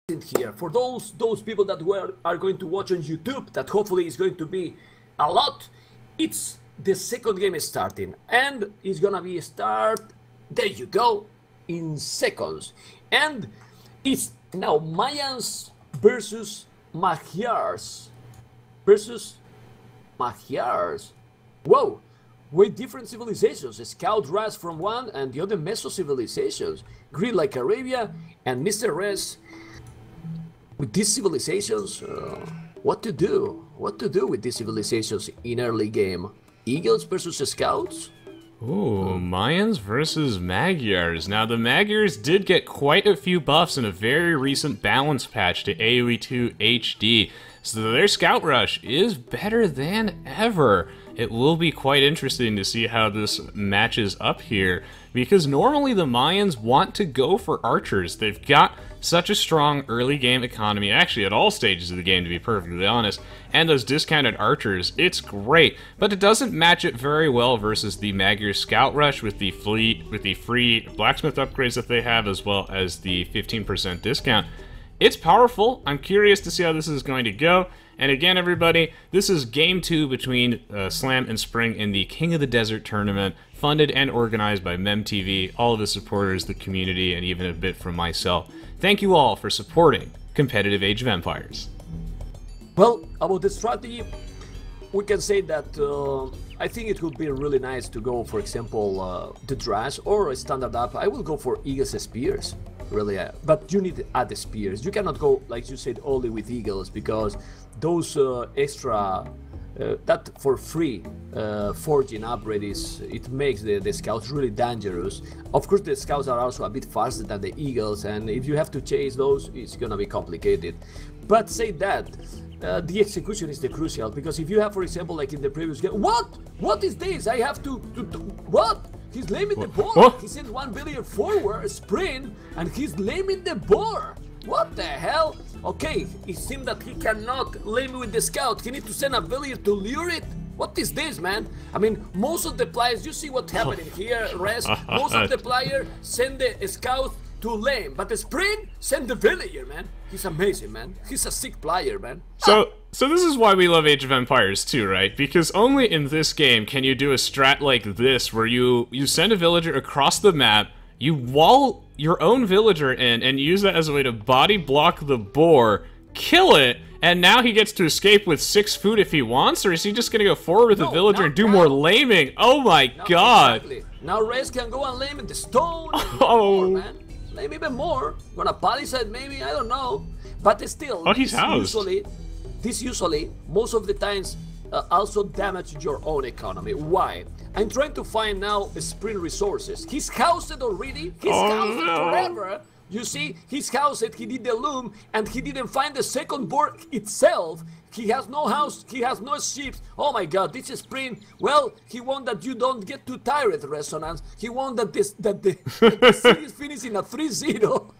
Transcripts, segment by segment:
here for those people that are going to watch on YouTube, that hopefully is going to be a lot. It's the second game is starting, and it's gonna be start, there you go, in seconds. And it's now Mayans versus Magyars. Whoa, way different civilizations. Scout Ras from one and the other Meso civilizations. Greed like Arabia and Mr. Res. With these civilizations, what to do? What to do with these civilizations in early game? Eagles versus Scouts? Ooh, Mayans versus Magyars. Now, the Magyars did get quite a few buffs in a very recent balance patch to Aoe2 HD, so their Scout Rush is better than ever. It will be quite interesting to see how this matches up here, because normally the Mayans want to go for archers. They've got such a strong early game economy, actually at all stages of the game to be perfectly honest, and those discounted archers, it's great, but it doesn't match it very well versus the Magyar Scout Rush with the free blacksmith upgrades that they have, as well as the 15% discount. It's powerful. I'm curious to see how this is going to go. And again, everybody, this is Game 2 between Slam and Spring in the King of the Desert tournament, funded and organized by Memb TV, all of the supporters, the community, and even a bit from myself. Thank you all for supporting Competitive Age of Empires. Well, about the strategy, we can say that I think it would be really nice to go, for example, the Drash or a standard up. I will go for Eagles Spears, really, but you need to add the Spears. You cannot go, like you said, only with Eagles, because those extra, that for free forging upgrade it makes the Scouts really dangerous. Of course, the Scouts are also a bit faster than the Eagles, and if you have to chase those, it's gonna be complicated. But say that, the execution is the crucial, because if you have, for example, like in the previous game, what is this? I have to what? He's laming the boar. He sends one villager forward, sprint, and he's laming the boar. What the hell? Okay, it seems that he cannot lame with the scout. He needs to send a villager to lure it. What is this, man? I mean, most of the players, you see what's happening here, Res. Most of the players send the scout to lame, but the sprint send the villager, man. He's amazing, man. He's a sick player, man. So this is why we love Age of Empires too, right? Because only in this game can you do a strat like this, where you send a villager across the map, you wall your own villager in, and use that as a way to body block the boar, kill it, and now he gets to escape with 6 food if he wants, or is he just gonna go forward with the villager and do more laming? Oh my god! Exactly. Now Rez can go and lame in the stone. More, man. Lame even more. Gonna palisade maybe, I don't know. But still, he's housed. This usually, most of the times, also damage your own economy. Why? I'm trying to find now sprint resources. He's housed already. He's housed forever. You see, he's housed, he did the loom, and he didn't find the second board itself. He has no house, he has no ships. Oh my god, this is sprint. Well, he wants that you don't get too tired, Resonance. He wants that the series finish in a 3-0.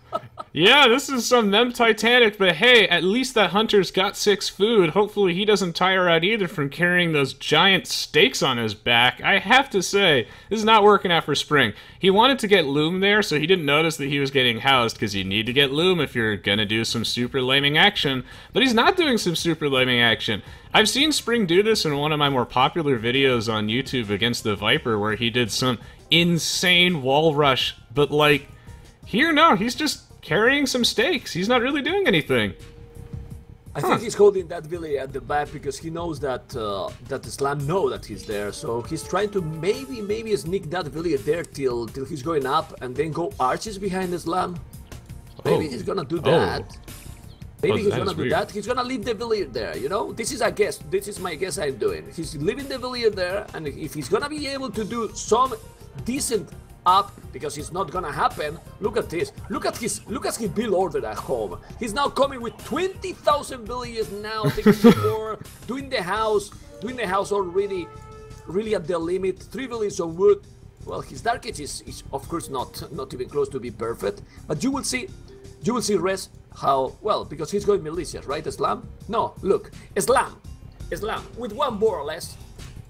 Yeah, this is some Memb Titanic, but hey, at least that hunter's got 6 food. Hopefully he doesn't tire out either from carrying those giant stakes on his back. I have to say, this is not working out for Spring. He wanted to get Loom there, so he didn't notice that he was getting housed, because you need to get Loom if you're gonna do some super laming action. But he's not doing some super laming action. I've seen Spring do this in one of my more popular videos on YouTube against the Viper, where he did some insane wall rush, but like, here, no, he's just carrying some stakes. He's not really doing anything. I think he's holding that village at the back because he knows that that the Slam know that he's there. So he's trying to maybe sneak that village there till he's going up, and then go arches behind the Slam. Maybe he's gonna do that. Maybe he's gonna do that. He's gonna leave the village there, you know? This is a guess. This is my guess I'm doing. He's leaving the village there, and if he's gonna be able to do some decent up, because it's not gonna happen. Look at this. Look at his build order at home. He's now coming with 20,000 villages now, taking the floor, doing the house already, really at the limit. 3 villages of wood. Well, his Dark Age is of course not even close to be perfect, but you will see Res how well, because he's going militias, right? Slam? No, look, Slam with 1 more or less.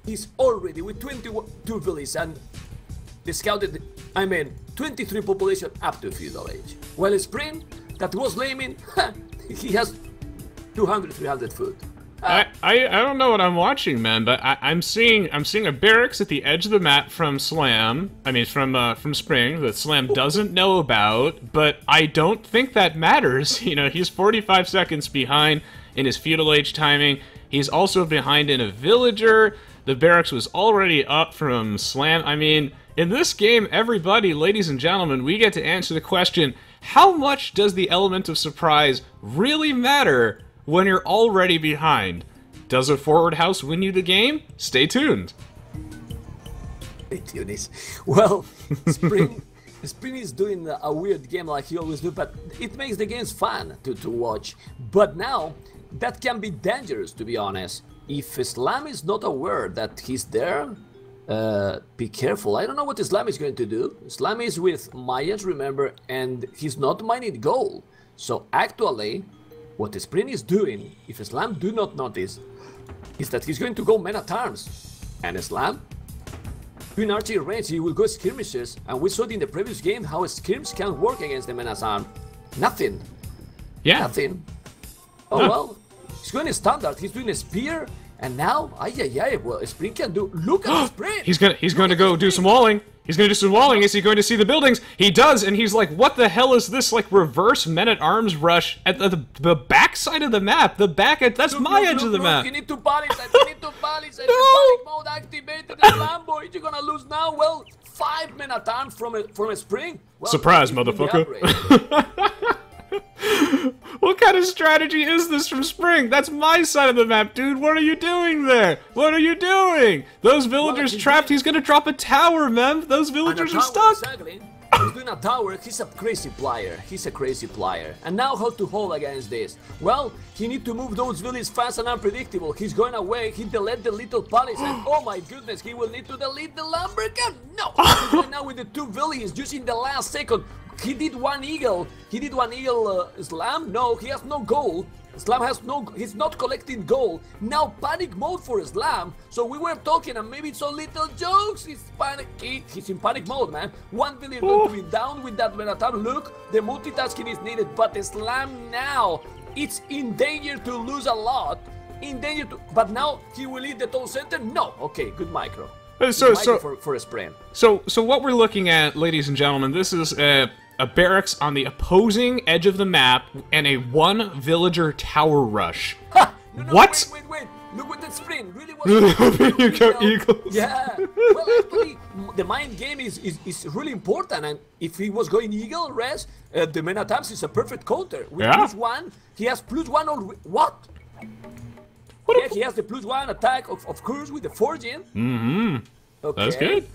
He's already with 22 villages and the scouted, 23 population up to feudal age. Well, Spring that was laming, he has 200, 300 food. I don't know what I'm watching, man, but I'm seeing a barracks at the edge of the map from Slam. I mean, from Spring that Slam doesn't know about, but I don't think that matters. You know, he's 45 seconds behind in his feudal age timing. He's also behind in a villager. The barracks was already up from Slam. I mean, in this game, everybody, ladies and gentlemen, we get to answer the question: how much does the element of surprise really matter when you're already behind? Does a forward house win you the game? Stay tuned. Stay tuned. Well, Spring is doing a weird game like he always do, but it makes the games fun to watch. But now, that can be dangerous, to be honest. If Slam is not aware that he's there, be careful. I don't know what Slam is going to do. Slam is with Mayans, remember, and he's not mining gold. So actually, what Spring is doing, if Slam do not notice, is that he's going to go men-at-arms. And Slam, in archery range, he will go skirmishes, and we saw in the previous game how skirms can work against the men-at-arms. Nothing. Yeah. Nothing. Oh well, he's going standard, he's doing a spear, and now, well, Spring can do, look at Spring! He's going to go do some walling. He's going to do some walling. Is he going to see the buildings? He does, and he's like, what the hell is this, like, reverse men-at-arms rush at the back side of the map? That's my edge of the map. You need to palisade, you need to palisade. The panic mode activated, the Lambo, you're gonna lose now. Well, 5 men-at-arms from a Spring. Well, surprise, motherfucker. What kind of strategy is this from Spring? That's my side of the map, dude. What are you doing there? What are you doing? Those villagers trapped. He's gonna drop a tower, man. Those villagers are stuck. Exactly. He's doing a tower. He's a crazy player. He's a crazy player. And now how to hold against this? Well, he need to move those villages fast and unpredictable. He's going away. He delete the little palace, and oh my goodness, he will need to delete the lumberjack. No. Right now with the 2 villages using the last second. He did one eagle. He did one eagle. Slam? No, he has no gold. Slam has no. He's not collecting gold. Now panic mode for Slam. So we were talking, and maybe some little jokes. He's panic. He's in panic mode, man. One villager going to be down with that men-at-arms. Look, the multitasking is needed, but Slam now, it's in danger to lose a lot. In danger to. But now he will lead the town center. No. Okay, good micro. For a sprint. So what we're looking at, ladies and gentlemen, this is a barracks on the opposing edge of the map and a 1 villager tower rush. Ha! No, what? Wait. Look at the sprint. Really was you go Eagles. Yeah. Well, actually, the mind game is really important, and if he was going eagle rest, the men-at-arms is a perfect counter. With +1, he has +1 already. What? Yeah, he has the +1 attack, of course, with the forging. Mm-hmm. Okay. That's good.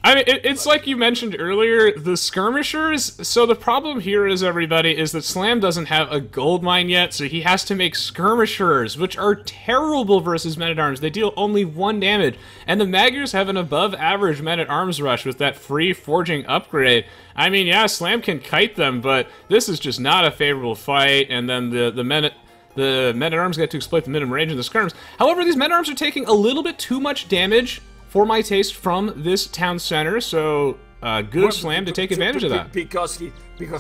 I mean, it's like you mentioned earlier, the skirmishers. So the problem here is, everybody, is that Slam doesn't have a gold mine yet, so he has to make skirmishers, which are terrible versus men-at-arms. They deal only 1 damage, and the Magyars have an above-average men-at-arms rush with that free forging upgrade. I mean, yeah, Slam can kite them, but this is just not a favorable fight, and then the men-at-arms get to exploit the minimum range of the skirms. However, these men-at-arms are taking a little bit too much damage for my taste from this town center, so good Slam to take advantage of that. Because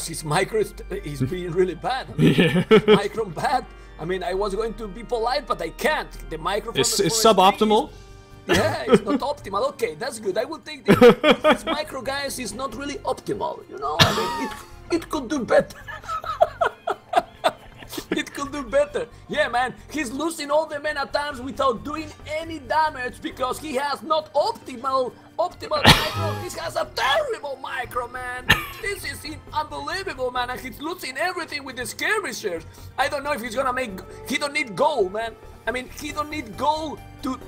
his micro is being really bad. I mean, micro bad. I mean, I was going to be polite, but I can't. The microphone is suboptimal. Yeah, it's not optimal. Okay, that's good. I will take this micro, guys. Is not really optimal. You know, I mean, it could do better. It could do better. Yeah, man, he's losing all the men-at-arms without doing any damage because he has not optimal micro. He has a terrible micro, man. This is unbelievable, man, and he's losing everything with the skirmishers. I don't know if he's gonna make. He don't need gold, man. I mean, he don't need gold to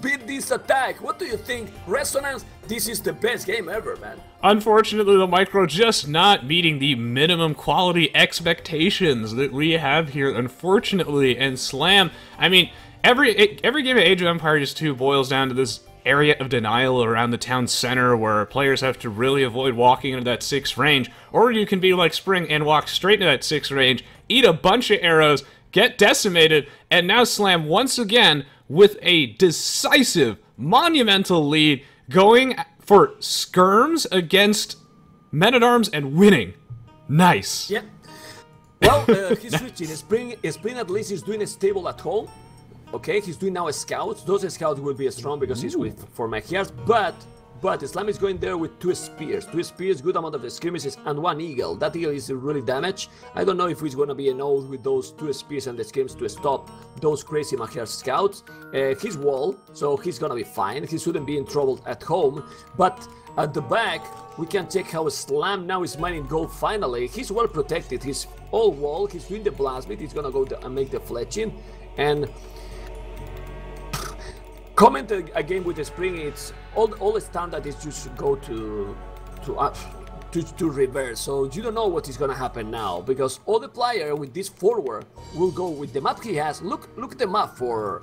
beat this attack. What do you think? Resonance, this is the best game ever, man. Unfortunately, the micro just not meeting the minimum quality expectations that we have here, unfortunately. And Slam, I mean, every game of Age of Empires 2 boils down to this area of denial around the town center where players have to really avoid walking into that 6 range, or you can be like Spring and walk straight into that 6 range, eat a bunch of arrows, get decimated, and now Slam once again with a decisive, monumental lead, going for skirms against men-at-arms and winning. Nice. Yeah. Well, he's switching. Spring at least is doing a stable at home. Okay, he's doing now a scouts. Those scouts will be strong because he's with 4 Magyars. But Islam is going there with 2 spears. 2 spears, good amount of skirmishes, and 1 eagle. That eagle is really damaged. I don't know if he's going to be an old with those 2 spears and the skirmishes to stop those crazy Magyar scouts. He's wall, so he's going to be fine. He shouldn't be in trouble at home. But at the back, we can check how Slam now is mining gold finally. He's well protected. He's all wall. He's doing the blast beat. He's going to go and make the fletching. And comment again with the spring. It's all the standard is just go to reverse. So you don't know what is gonna happen now because all the player with this forward will go with the map he has. Look at the map for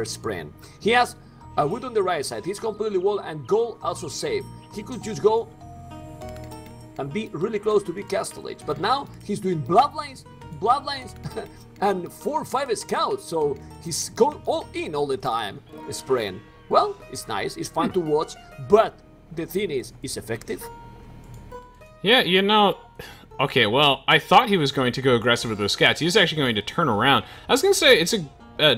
spring. He has a wood on the right side. He's completely wall and gold also safe. He could just go and be really close to big castle age. But now he's doing bloodlines, and 4 or 5 scouts, so he's going all in all the time. Spraying. Well, it's nice, it's fun to watch, but the thing is, it's effective. Yeah, you know, okay, well, I thought he was going to go aggressive with those scouts. He's actually going to turn around. I was going to say, it's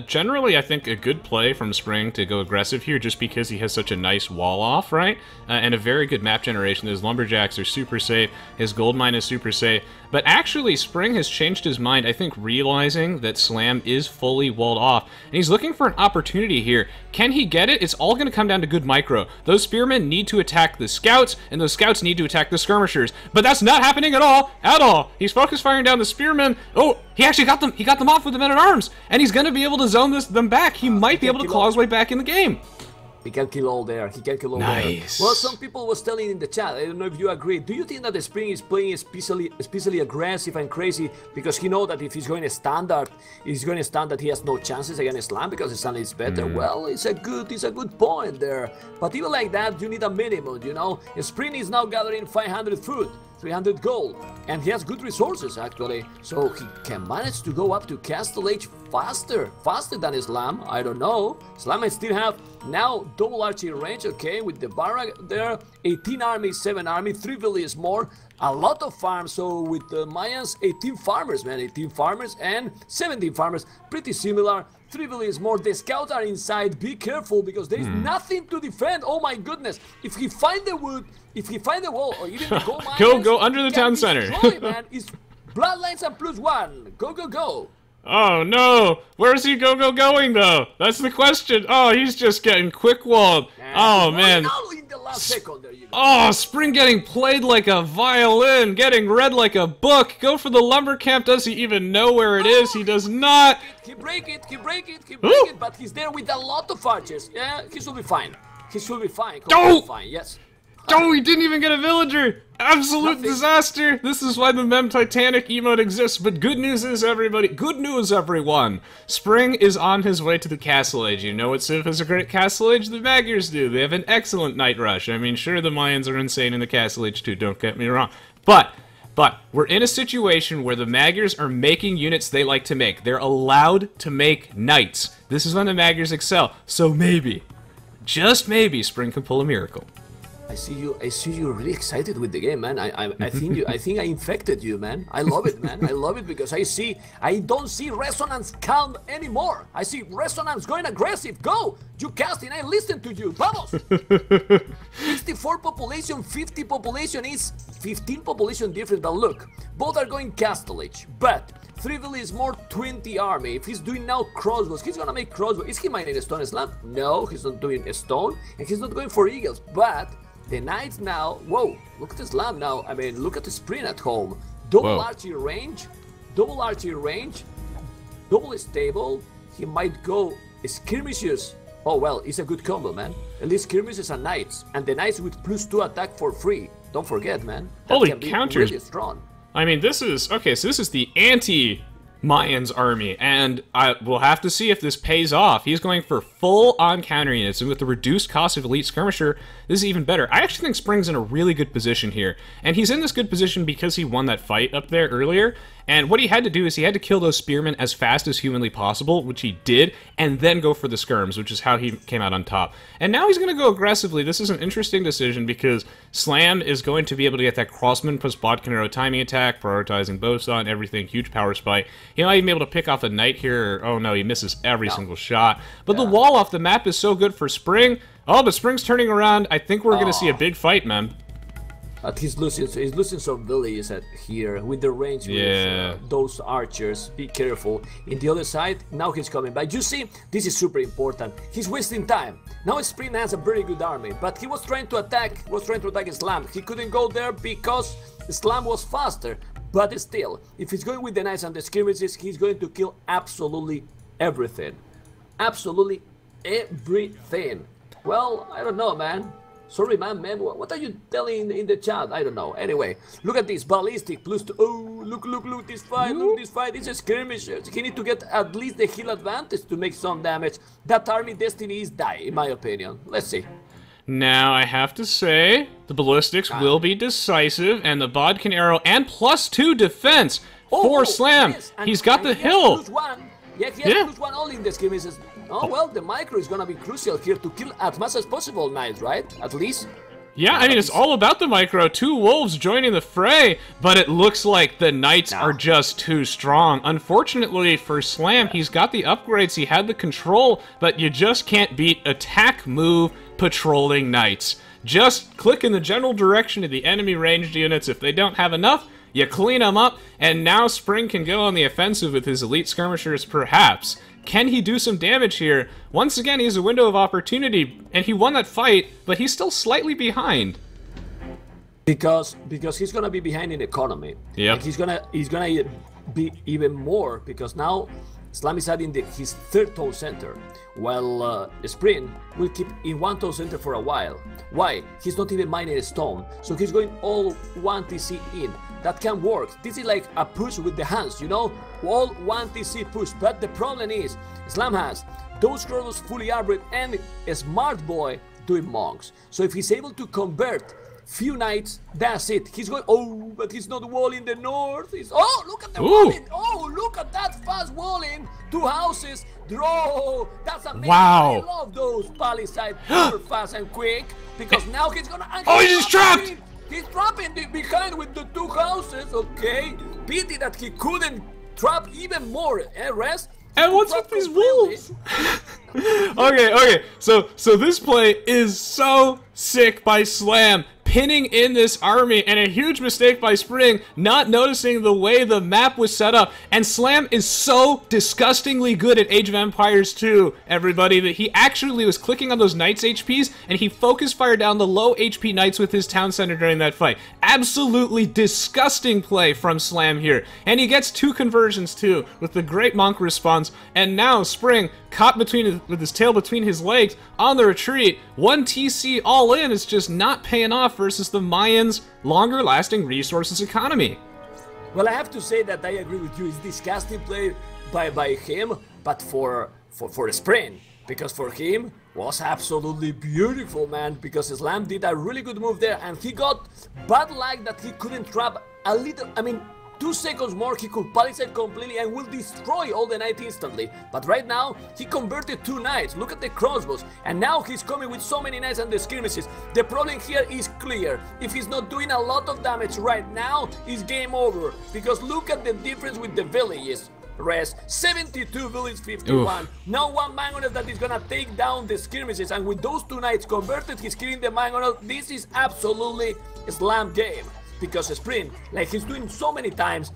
generally, I think, a good play from Spring to go aggressive here just because he has such a nice wall off, right? And a very good map generation. His lumberjacks are super safe. His gold mine is super safe. But actually, Spring has changed his mind, I think, realizing that Slam is fully walled off. And he's looking for an opportunity here. Can he get it? It's all going to come down to good micro. Those spearmen need to attack the scouts, and those scouts need to attack the skirmishers. But that's not happening at all. At all. He's focus firing down the spearmen. Oh, he actually got them. He got them off with the men-at-arms. And he's going to be able to zone them back. He might be able to claw his way back in the game. He can kill all there. He can kill all nice. there. Well, some people was telling in the chat. I don't know if you agree. Do you think that the Spring is playing especially aggressive and crazy because he know that if he's going to standard, he has no chances against Slam because Slam is better? Well, it's a good point there. But even like that, you need a minimum. You know, Spring is now gathering 500 food. 300 gold, and he has good resources actually, so he can manage to go up to Castle Age faster than Slam. I don't know. Slam might still have now double archery range, okay, with the barrack there, 18 army, 7 army, 3 villages more, a lot of farms. So with the Mayans, 18 farmers, man, 18 farmers and 17 farmers, pretty similar. 3 villages more. The scouts are inside. Be careful because there is nothing to defend. Oh my goodness! If he find the wood, if he find the wall, or even the gold mines, go under the town center. Man, it's bloodlines and +1. Go. Oh no! Where's he going though? That's the question. Oh, he's just getting quick walled. Oh man! In the last second, there you go. Oh, Spring getting played like a violin, getting read like a book. Go for the lumber camp. Does he even know where it is? He does not. He break it. But he's there with a lot of archers. Yeah, he should be fine. Oh! Fine. Yes. Oh, he didn't even get a villager! Absolute disaster! This is why the Mem Titanic emote exists, but good news is, everybody, good news, everyone! Spring is on his way to the Castle Age. You know what Civ has a great Castle Age? The Magyars do. They have an excellent Night Rush. I mean, sure, the Mayans are insane in the Castle Age too, don't get me wrong. But we're in a situation where the Magyars are making units they like to make. They're allowed to make knights. This is when the Magyars excel. So maybe, just maybe, Spring can pull a miracle. I see you really excited with the game, man. I think I infected you, man. I love it, man. I love it because I don't see Resonance calm anymore. I see Resonance going aggressive. Go! You casting, I listen to you. Vamos! 64 population, 50 population is 15 population different, but look, both are going Castle Age, but 3 villages more, 20 army. If he's doing now crossbows, he's gonna make crossbows. Is he mining a stone slam? No, he's not doing a stone, and he's not going for eagles, but the knights now, whoa, look at the slam now. I mean, look at the sprint at home. Double archery range, double stable. He might go skirmishes. Oh, well, it's a good combo, man. At least skirmishes and knights. And the knights with +2 attack for free. Don't forget, man. That Holy can be counters. really strong. I mean, this is, okay, so this is the anti-Mayans army, and we'll have to see if this pays off. He's going for full-on counter units, and with the reduced cost of Elite Skirmisher, this is even better. I actually think Spring's in a really good position here, and he's in this good position because he won that fight up there earlier, And what he had to do is he had to kill those spearmen as fast as humanly possible, which he did, and then go for the skirms, which is how he came out on top. And now he's going to go aggressively. This is an interesting decision because Slam is going to be able to get that Crossman plus Bodkin Arrow timing attack, prioritizing Bosa and everything, huge power spike. He might even be able to pick off a Knight here. Oh no, he misses every single shot. But the wall off the map is so good for Spring. Oh, but Spring's turning around. I think we're going to see a big fight, man. But he's losing some villages here with the range with those archers. Be careful. In the other side, now he's coming back. You see, this is super important. He's wasting time. Now Spring has a very good army, but he was trying to attack Slam. He couldn't go there because Slam was faster. But still, if he's going with the knights and the skirmishes, he's going to kill absolutely everything. Absolutely everything. Well, I don't know, man. Sorry, man, what are you telling in the chat? I don't know. Anyway, look at this ballistic plus 2. Oh, look this fight, look this fight. It's a skirmisher. He needs to get at least the heal advantage to make some damage. That army destiny is die, in my opinion. Let's see. Now, I have to say, the ballistics will be decisive, and the Bodkin Arrow and +2 defense for Slam. Yes, he's got the hill. Yeah, he has +1 all in the skirmishes. Oh, well, the micro is gonna be crucial here to kill as much as possible knights, right? At least. Yeah, I mean, it's all about the micro. 2 wolves joining the fray, but it looks like the knights are just too strong. Unfortunately for Slam, he's got the upgrades, he had the control, but you just can't beat attack move patrolling knights. Just click in the general direction of the enemy ranged units. If they don't have enough, you clean them up, and now Spring can go on the offensive with his elite skirmishers, perhaps. Can he do some damage here? Once again, he has a window of opportunity, and he won that fight, but he's still slightly behind. Because he's gonna be behind in economy. Yeah. He's gonna be even more because now Slam is adding his 3rd town center, while Spring will keep in 1 town center for a while. Why? He's not even mining a stone, so he's going all 1 TC in. That can work. This is like a push with the hands, you know? All 1 TC push. But the problem is, Slam has those Chronos fully armored and a smart boy doing monks. So if he's able to convert few knights, that's it. He's going, oh, but he's not walling the north. Oh, look at the walling. Oh, look at that fast walling. 2 houses. Draw. That's amazing. Wow. I love those palisades super fast and quick because now he's gonna. Oh, he's trapped. He's trapping behind with the 2 houses, okay? Pity that he couldn't trap even more, Rest? And what's with these wolves? Okay, so this play is so sick by Slam. Pinning in this army, and a huge mistake by Spring, not noticing the way the map was set up. And Slam is so disgustingly good at Age of Empires 2, everybody, that he actually was clicking on those Knights HPs, and he focused fire down the low HP Knights with his town center during that fight. Absolutely disgusting play from Slam here. And he gets 2 conversions too, with the great monk response. And now Spring, caught with his tail between his legs, on the retreat. 1 TC all in is just not paying off versus the Mayans' longer-lasting resources economy. Well, I have to say that I agree with you. It's disgusting play by him, but for Spring, because for him was absolutely beautiful, man. Because Slam did a really good move there, and he got bad luck that he couldn't trap a little. I mean, 2 seconds more, he could palisade completely and will destroy all the knights instantly. But right now, he converted 2 knights. Look at the crossbows. And now he's coming with so many knights and the skirmishes. The problem here is clear. If he's not doing a lot of damage right now, it's game over. Because look at the difference with the villages. Rest 72 village 51. Oof. Now 1 mangonel that is gonna take down the skirmishes, and with those 2 knights converted, he's killing the mangonel. This is absolutely a Slam game. Because Spring, like he's doing so many times,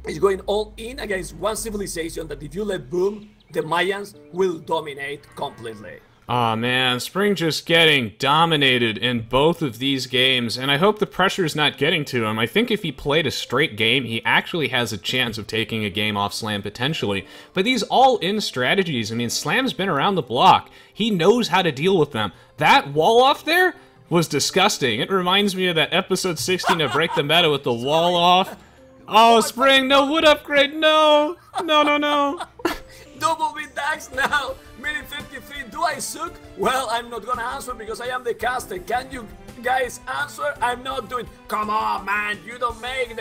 is going all in against 1 civilization that if you let boom, the Mayans will dominate completely. Aw, man, Spring just getting dominated in both of these games, and I hope the pressure's not getting to him. I think if he played a straight game, he actually has a chance of taking a game off Slam potentially. But these all-in strategies, I mean, Slam's been around the block. He knows how to deal with them. That wall off there was disgusting. It reminds me of that episode 16 of Break the Meta with the wall off. Oh, Spring, no wood upgrade, no! No. Double bit tax now, minute 53, do I suck? Well, I'm not gonna answer because I am the caster. Can you guys answer? I'm not doing, come on man, you don't make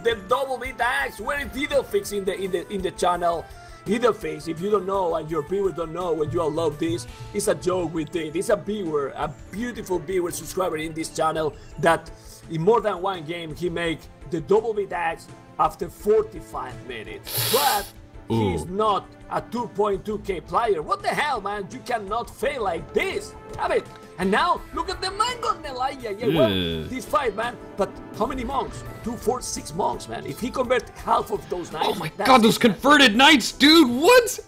the double beat axe. Where is Idolfix in the channel? Idolfix, if you don't know and your viewers don't know and you all love this, it's a joke we did. It's a viewer, a beautiful viewer subscriber in this channel that in more than one game he make the double beat axe after 45 minutes. But he's not a 2.2k player. What the hell, man? You cannot fail like this. Have it. And now, look at the mango Nelaya. Yeah, well, this fight, man. But how many monks? 2, 4, 6 monks, man. If he convert half of those knights... Oh my god, those converted knights, dude! What?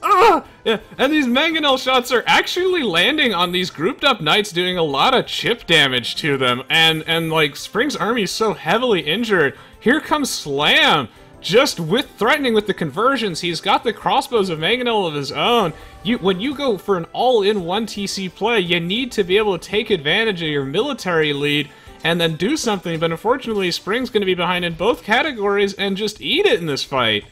Yeah. And these mangonel shots are actually landing on these grouped up knights, doing a lot of chip damage to them. And like, Spring's army is so heavily injured. Here comes Slam. Just threatening with the conversions. He's got the crossbows of mangonel of his own. When you go for an all-in-one TC play, you need to be able to take advantage of your military lead and then do something, but unfortunately Spring's going to be behind in both categories and just eat it in this fight.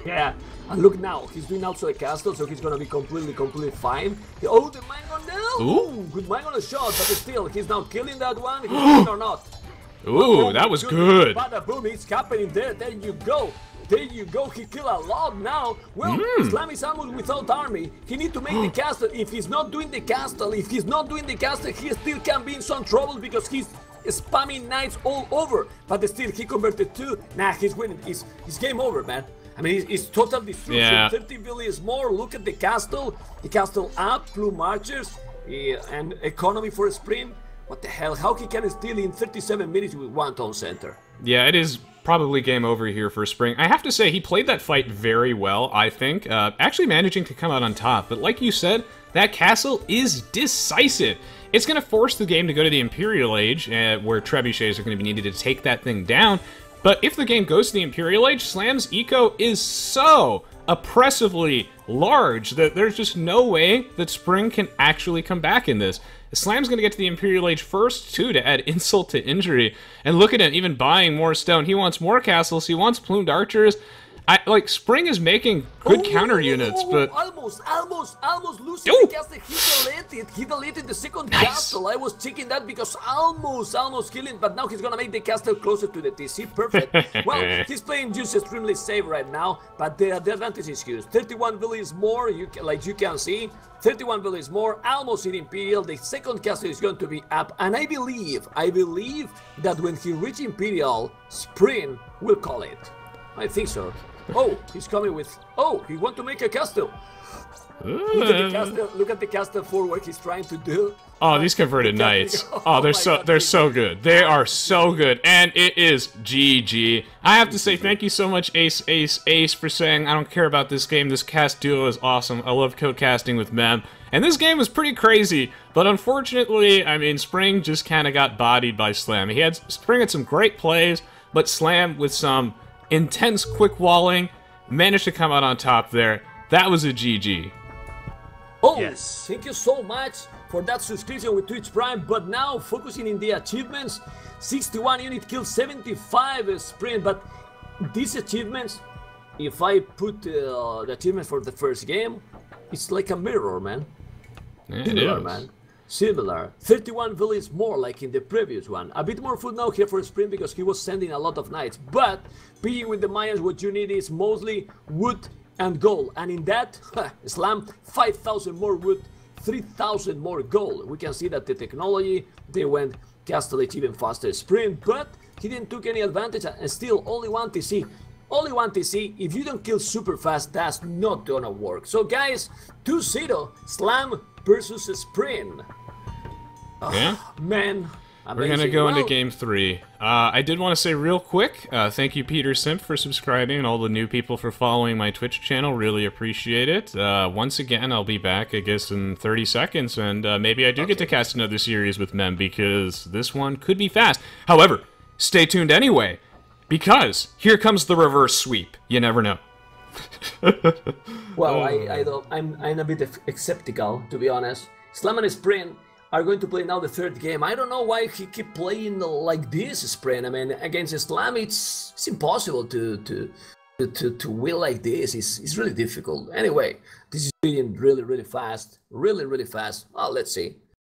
Yeah, and look now, he's doing also a castle, so he's going to be completely fine. Oh, the mangonel! Ooh, good mangonel shot, but still, he's now killing that one, he's killing or not. Ooh, that was good. Bada boom, it's happening there. There you go. There you go. He killed a lot now. Well, Slam is almost without army. He need to make the castle. If he's not doing the castle, he still can be in some trouble because he's spamming knights all over. But still, he converted 2. Nah, he's winning. It's game over, man. I mean, it's total destruction. Yeah. 30 villages more. Look at the castle. The castle up, plume archers, and economy for a sprint. What the hell? How he can steal in 37 minutes with 1 town center? Yeah, it is probably game over here for Spring. I have to say, he played that fight very well, I think. Actually managing to come out on top. But like you said, that castle is decisive. It's going to force the game to go to the Imperial Age, where trebuchets are going to be needed to take that thing down. But if the game goes to the Imperial Age, Slam's eco is so oppressively large that there's just no way that Spring can actually come back in this. Slam's going to get to the Imperial Age first, too, to add insult to injury. And look at him, even buying more stone. He wants more castles, he wants plumed archers. Like, Spring is making good counter units, but... Almost losing the castle. He deleted the second castle. I was checking that because almost killing, but now he's gonna make the castle closer to the TC. Perfect. Well, he's playing just extremely safe right now, but the advantage is huge. 31 villages more, you can see. 31 villages more, almost in Imperial. The second castle is going to be up, and I believe that when he reaches Imperial, Spring will call it. I think so. Oh, he's coming with... Oh, he wants to make a castle. Look at the castle forward he's trying to do. Oh, these converted knights. Oh, they're so good. They are so good. And it is GG. I have to say thank you so much, Ace, for saying, I don't care about this game. This cast duo is awesome. I love co-casting with Memb. And this game was pretty crazy, but unfortunately, I mean, Spring just kind of got bodied by Slam. Spring had some great plays, but Slam with some intense quick walling managed to come out on top there. That was a GG. Oh, yes. Thank you so much for that subscription with Twitch Prime. But now focusing in the achievements, 61 unit kills, 75 sprint. But these achievements, if I put the achievements for the first game, it's like a mirror, man. Yeah, Similar, man. Similar. 31 villages more like in the previous one. A bit more food now here for Spring because he was sending a lot of knights. But being with the Mayans, what you need is mostly wood and gold. And in that, Slam, 5,000 more wood, 3,000 more gold. We can see that the technology, they went castle age even faster Spring, but he didn't took any advantage and still only 1 TC. Only 1 TC, if you don't kill super fast, that's not gonna work. So guys, 2-0, Slam versus Spring. Yeah. Man, amazing. We're gonna go into game 3. I did want to say real quick, thank you Peter Simp for subscribing and all the new people for following my Twitch channel. Really appreciate it. Once again, I'll be back, I guess, in 30 seconds, and maybe I do get to cast another series with Memb because this one could be fast. However, stay tuned anyway, because here comes the reverse sweep. You never know. Well, I'm a bit skeptical, to be honest. Slam and Spring are going to play now the 3rd game. I don't know why he keep playing like this, Spring. I mean, against Slam, it's impossible to win like this. It's really difficult. Anyway, this is being really fast. Really fast. Oh, let's see.